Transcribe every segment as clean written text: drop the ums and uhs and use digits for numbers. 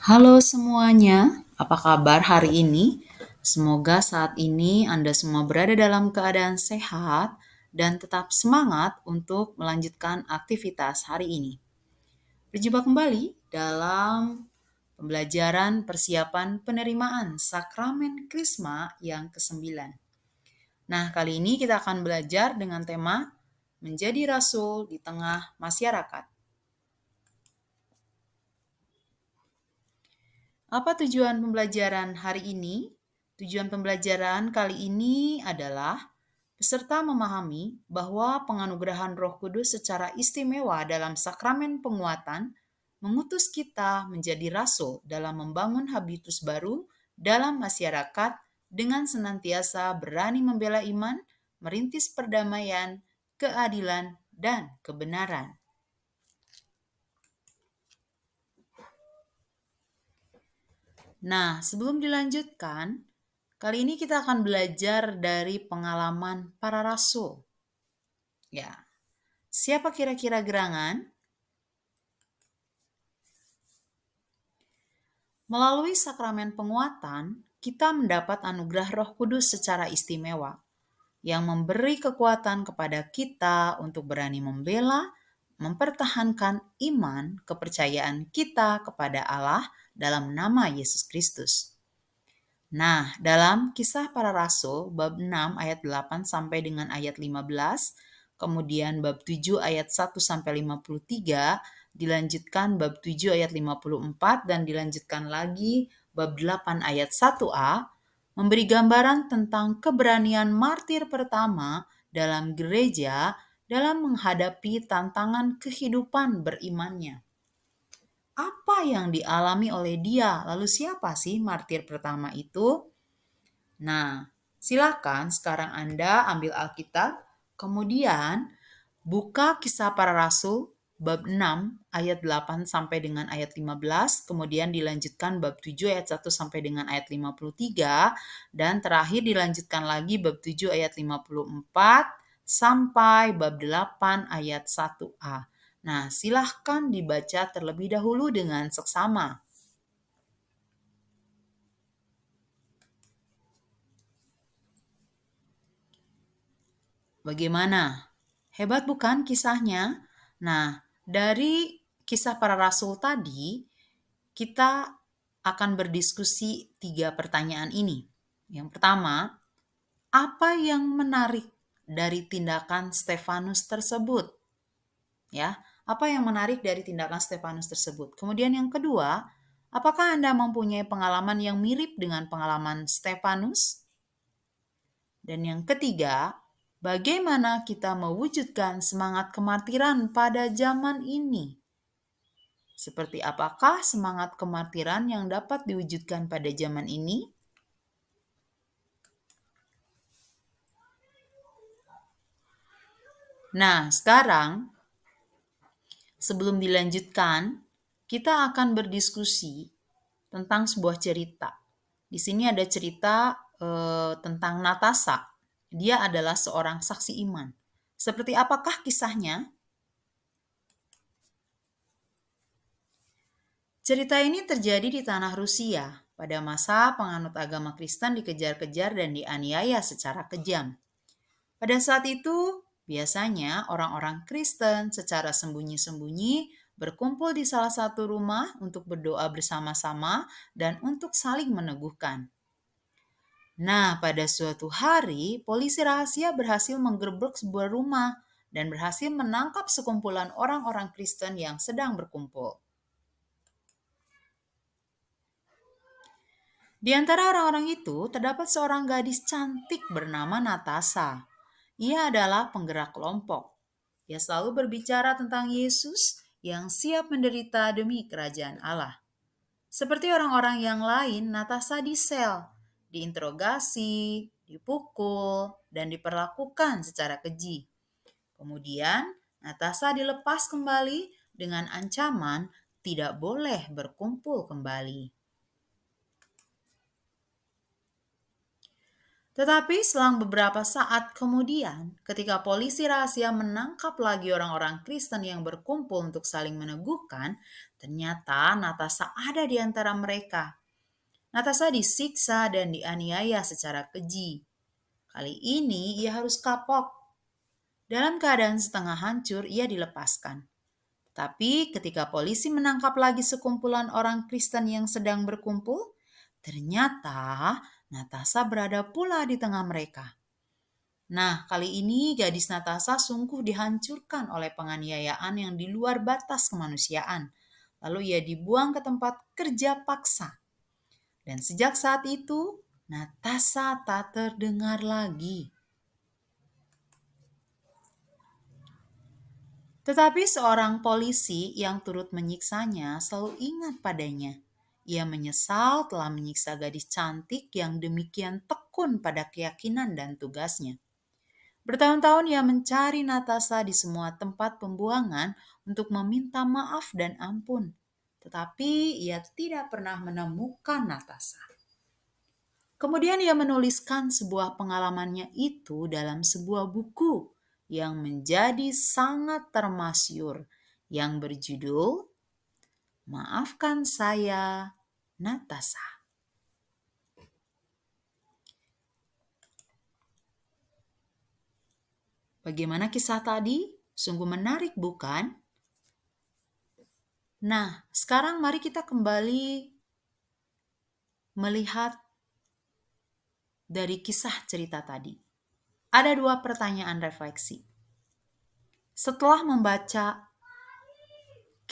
Halo semuanya, apa kabar hari ini? Semoga saat ini Anda semua berada dalam keadaan sehat dan tetap semangat untuk melanjutkan aktivitas hari ini. Berjumpa kembali dalam pembelajaran persiapan penerimaan Sakramen Krisma yang ke-9. Nah, kali ini kita akan belajar dengan tema Menjadi Rasul di Tengah Masyarakat. Apa tujuan pembelajaran hari ini? Tujuan pembelajaran kali ini adalah peserta memahami bahwa penganugerahan Roh Kudus secara istimewa dalam sakramen penguatan mengutus kita menjadi rasul dalam membangun habitus baru dalam masyarakat dengan senantiasa berani membela iman, merintis perdamaian, keadilan, dan kebenaran. Nah, sebelum dilanjutkan, kali ini kita akan belajar dari pengalaman para rasul. Ya, siapa kira-kira gerangan? Melalui sakramen penguatan, kita mendapat anugerah Roh Kudus secara istimewa yang memberi kekuatan kepada kita untuk berani membela, mempertahankan iman, kepercayaan kita kepada Allah dalam nama Yesus Kristus. Nah, dalam Kisah Para Rasul bab 6 ayat 8 sampai dengan ayat 15, kemudian bab 7 ayat 1 sampai 53, dilanjutkan bab 7 ayat 54 dan dilanjutkan lagi bab 8 ayat 1a, memberi gambaran tentang keberanian martir pertama dalam gereja dalam menghadapi tantangan kehidupan berimannya. Apa yang dialami oleh dia? Lalu siapa sih martir pertama itu? Nah, silakan sekarang Anda ambil Alkitab, kemudian buka Kisah Para Rasul bab 6 ayat 8 sampai dengan ayat 15, kemudian dilanjutkan bab 7 ayat 1 sampai dengan ayat 53, dan terakhir dilanjutkan lagi bab 7 ayat 54 sampai bab 8 ayat 1a. Nah, silahkan dibaca terlebih dahulu dengan seksama. Bagaimana? Hebat bukan kisahnya? Nah, dari kisah para rasul tadi, kita akan berdiskusi 3 pertanyaan ini. Yang pertama, apa yang menarik dari tindakan Stefanus tersebut? Ya, apa yang menarik dari tindakan Stefanus tersebut? Kemudian yang kedua, apakah Anda mempunyai pengalaman yang mirip dengan pengalaman Stefanus? Dan yang ketiga, bagaimana kita mewujudkan semangat kemartiran pada zaman ini? Seperti apakah semangat kemartiran yang dapat diwujudkan pada zaman ini? Nah, sekarang sebelum dilanjutkan, kita akan berdiskusi tentang sebuah cerita. Di sini ada cerita tentang Natasha. Dia adalah seorang saksi iman. Seperti apakah kisahnya? Cerita ini terjadi di tanah Rusia pada masa penganut agama Kristen dikejar-kejar dan dianiaya secara kejam. Pada saat itu, biasanya orang-orang Kristen secara sembunyi-sembunyi berkumpul di salah satu rumah untuk berdoa bersama-sama dan untuk saling meneguhkan. Nah, pada suatu hari, polisi rahasia berhasil menggerebek sebuah rumah dan berhasil menangkap sekumpulan orang-orang Kristen yang sedang berkumpul. Di antara orang-orang itu, terdapat seorang gadis cantik bernama Natasha. Ia adalah penggerak kelompok. Ia selalu berbicara tentang Yesus yang siap menderita demi kerajaan Allah. Seperti orang-orang yang lain, Natasha disel, diinterogasi, dipukul, dan diperlakukan secara keji. Kemudian, Natasha dilepas kembali dengan ancaman tidak boleh berkumpul kembali. Tetapi selang beberapa saat kemudian, ketika polisi rahasia menangkap lagi orang-orang Kristen yang berkumpul untuk saling meneguhkan, ternyata Natasha ada di antara mereka. Natasha disiksa dan dianiaya secara keji. Kali ini ia harus kapok. Dalam keadaan setengah hancur, ia dilepaskan. Tapi ketika polisi menangkap lagi sekumpulan orang Kristen yang sedang berkumpul, ternyata Natasha berada pula di tengah mereka. Nah, kali ini gadis Natasha sungguh dihancurkan oleh penganiayaan yang di luar batas kemanusiaan. Lalu ia dibuang ke tempat kerja paksa. Dan sejak saat itu, Natasha tak terdengar lagi. Tetapi seorang polisi yang turut menyiksanya selalu ingat padanya. Ia menyesal telah menyiksa gadis cantik yang demikian tekun pada keyakinan dan tugasnya. Bertahun-tahun ia mencari Natasha di semua tempat pembuangan untuk meminta maaf dan ampun. Tetapi ia tidak pernah menemukan Natasha. Kemudian ia menuliskan sebuah pengalamannya itu dalam sebuah buku yang menjadi sangat termasyur yang berjudul Maafkan Saya, Natasha. Bagaimana kisah tadi? Sungguh menarik, bukan? Nah, sekarang mari kita kembali melihat dari kisah cerita tadi. Ada dua pertanyaan refleksi. Setelah membaca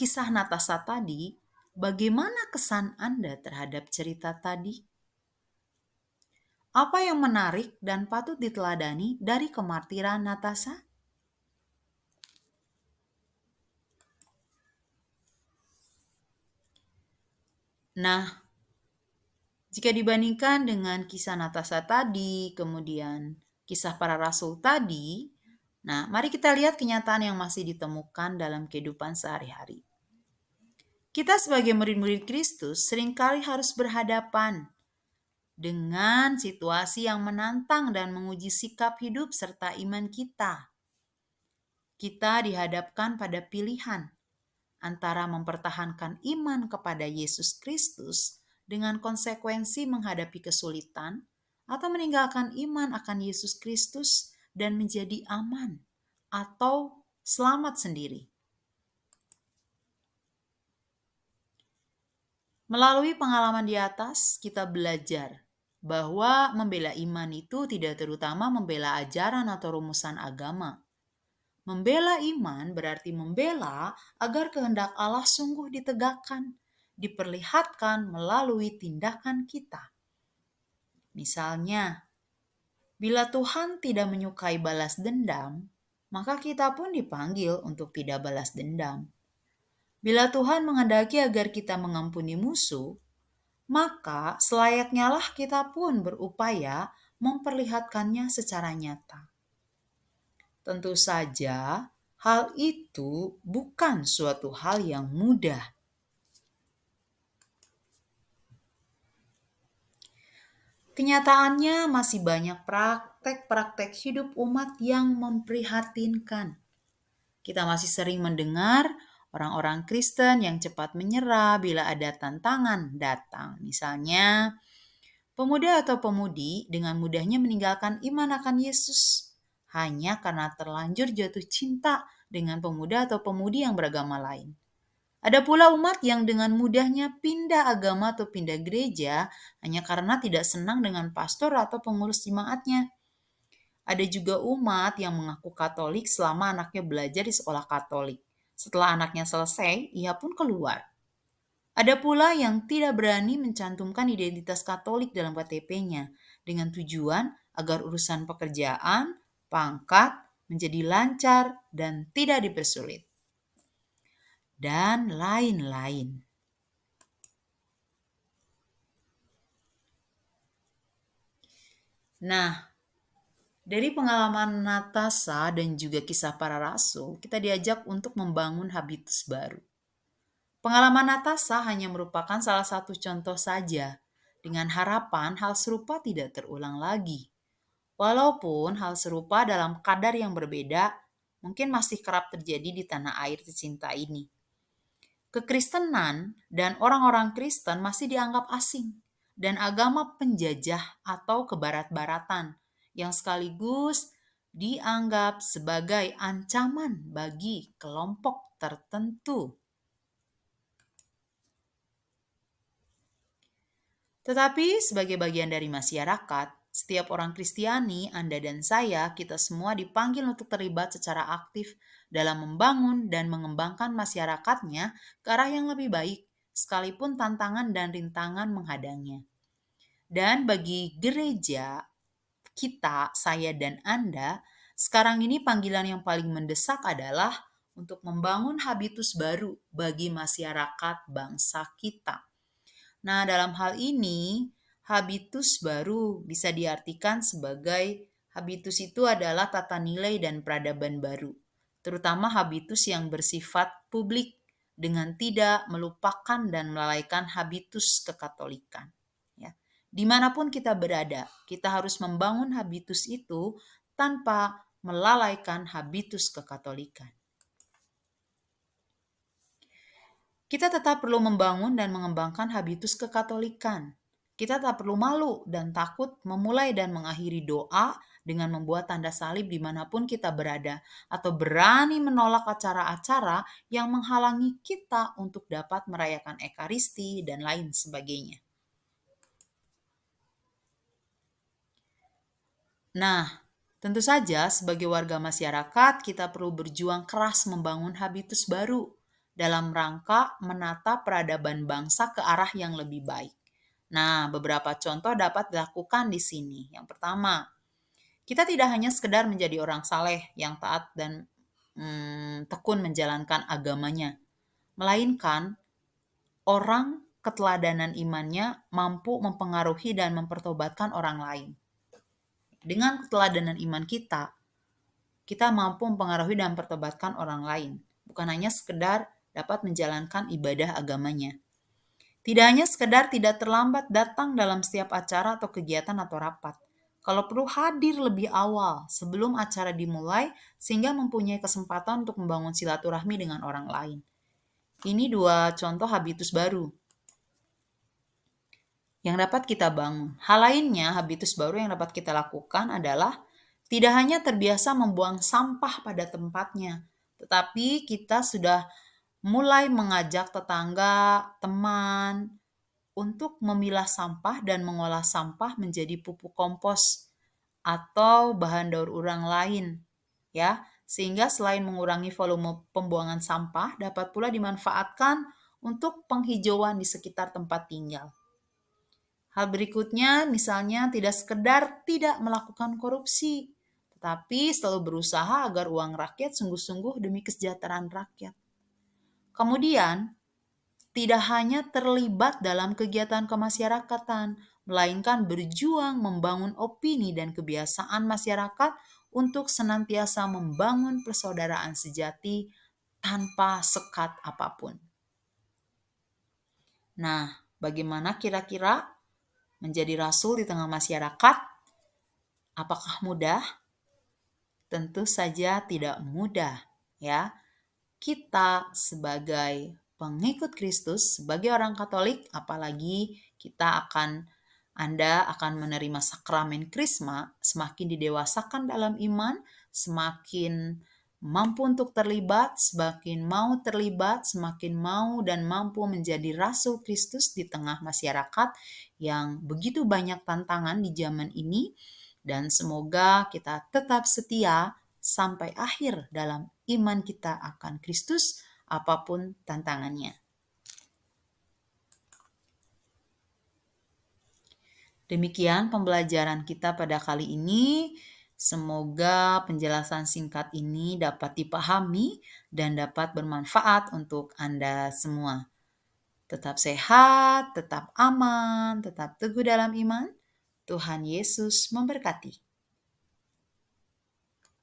kisah Natasha tadi, bagaimana kesan Anda terhadap cerita tadi? Apa yang menarik dan patut diteladani dari kemartiran Natasha? Nah, jika dibandingkan dengan kisah Natasha tadi, kemudian kisah para rasul tadi, nah mari kita lihat kenyataan yang masih ditemukan dalam kehidupan sehari-hari. Kita sebagai murid-murid Kristus seringkali harus berhadapan dengan situasi yang menantang dan menguji sikap hidup serta iman kita. Kita dihadapkan pada pilihan antara mempertahankan iman kepada Yesus Kristus dengan konsekuensi menghadapi kesulitan atau meninggalkan iman akan Yesus Kristus dan menjadi aman atau selamat sendiri. Melalui pengalaman di atas, kita belajar bahwa membela iman itu tidak terutama membela ajaran atau rumusan agama. Membela iman berarti membela agar kehendak Allah sungguh ditegakkan, diperlihatkan melalui tindakan kita. Misalnya, bila Tuhan tidak menyukai balas dendam, maka kita pun dipanggil untuk tidak balas dendam. Bila Tuhan menghendaki agar kita mengampuni musuh, maka selayaknya lah kita pun berupaya memperlihatkannya secara nyata. Tentu saja, hal itu bukan suatu hal yang mudah. Kenyataannya masih banyak praktek-praktek hidup umat yang memprihatinkan. Kita masih sering mendengar orang-orang Kristen yang cepat menyerah bila ada tantangan datang. Misalnya, pemuda atau pemudi dengan mudahnya meninggalkan iman akan Yesus hanya karena terlanjur jatuh cinta dengan pemuda atau pemudi yang beragama lain. Ada pula umat yang dengan mudahnya pindah agama atau pindah gereja hanya karena tidak senang dengan pastor atau pengurus jemaatnya. Ada juga umat yang mengaku Katolik selama anaknya belajar di sekolah Katolik. Setelah anaknya selesai, ia pun keluar. Ada pula yang tidak berani mencantumkan identitas Katolik dalam KTP-nya dengan tujuan agar urusan pekerjaan, pangkat menjadi lancar dan tidak dipersulit. Dan lain-lain. Nah, dari pengalaman Natasha dan juga kisah para rasul, kita diajak untuk membangun habitus baru. Pengalaman Natasha hanya merupakan salah satu contoh saja, dengan harapan hal serupa tidak terulang lagi. Walaupun hal serupa dalam kadar yang berbeda mungkin masih kerap terjadi di tanah air tercinta ini. Kekristenan dan orang-orang Kristen masih dianggap asing dan agama penjajah atau kebarat-baratan yang sekaligus dianggap sebagai ancaman bagi kelompok tertentu. Tetapi sebagai bagian dari masyarakat, setiap orang Kristiani, Anda dan saya, kita semua dipanggil untuk terlibat secara aktif dalam membangun dan mengembangkan masyarakatnya ke arah yang lebih baik, sekalipun tantangan dan rintangan menghadangnya. Dan bagi gereja, kita, saya dan Anda, sekarang ini panggilan yang paling mendesak adalah untuk membangun habitus baru bagi masyarakat bangsa kita. Nah, dalam hal ini, habitus baru bisa diartikan sebagai habitus itu adalah tata nilai dan peradaban baru, terutama habitus yang bersifat publik dengan tidak melupakan dan melalaikan habitus kekatolikan. Ya. Dimanapun kita berada, kita harus membangun habitus itu tanpa melalaikan habitus kekatolikan. Kita tetap perlu membangun dan mengembangkan habitus kekatolikan. Kita tak perlu malu dan takut memulai dan mengakhiri doa dengan membuat tanda salib dimanapun kita berada, atau berani menolak acara-acara yang menghalangi kita untuk dapat merayakan Ekaristi dan lain sebagainya. Nah, tentu saja sebagai warga masyarakat kita perlu berjuang keras membangun habitus baru dalam rangka menata peradaban bangsa ke arah yang lebih baik. Nah, beberapa contoh dapat dilakukan di sini. Yang pertama, kita tidak hanya sekedar menjadi orang saleh yang taat dan tekun menjalankan agamanya, melainkan orang keteladanan imannya mampu mempengaruhi dan mempertobatkan orang lain. Dengan keteladanan iman kita mampu mempengaruhi dan mempertobatkan orang lain, bukan hanya sekedar dapat menjalankan ibadah agamanya. Tidak hanya sekedar tidak terlambat datang dalam setiap acara atau kegiatan atau rapat. Kalau perlu hadir lebih awal sebelum acara dimulai sehingga mempunyai kesempatan untuk membangun silaturahmi dengan orang lain. Ini dua contoh habitus baru yang dapat kita bangun. Hal lainnya, habitus baru yang dapat kita lakukan adalah tidak hanya terbiasa membuang sampah pada tempatnya, tetapi kita sudah mulai mengajak tetangga, teman, untuk memilah sampah dan mengolah sampah menjadi pupuk kompos atau bahan daur ulang lain, ya. Sehingga selain mengurangi volume pembuangan sampah, dapat pula dimanfaatkan untuk penghijauan di sekitar tempat tinggal. Hal berikutnya, misalnya tidak sekedar tidak melakukan korupsi, tetapi selalu berusaha agar uang rakyat sungguh-sungguh demi kesejahteraan rakyat. Kemudian, tidak hanya terlibat dalam kegiatan kemasyarakatan, melainkan berjuang membangun opini dan kebiasaan masyarakat untuk senantiasa membangun persaudaraan sejati tanpa sekat apapun. Nah, bagaimana kira-kira menjadi rasul di tengah masyarakat? Apakah mudah? Tentu saja tidak mudah, ya. Kita sebagai pengikut Kristus, sebagai orang Katolik, apalagi Anda akan menerima sakramen Krisma, semakin didewasakan dalam iman, semakin mampu untuk terlibat, semakin mau terlibat, semakin mau dan mampu menjadi rasul Kristus di tengah masyarakat yang begitu banyak tantangan di zaman ini, dan semoga kita tetap setia sampai akhir dalam iman kita akan Kristus, apapun tantangannya. Demikian pembelajaran kita pada kali ini. Semoga penjelasan singkat ini dapat dipahami dan dapat bermanfaat untuk Anda semua. Tetap sehat, tetap aman, tetap teguh dalam iman. Tuhan Yesus memberkati.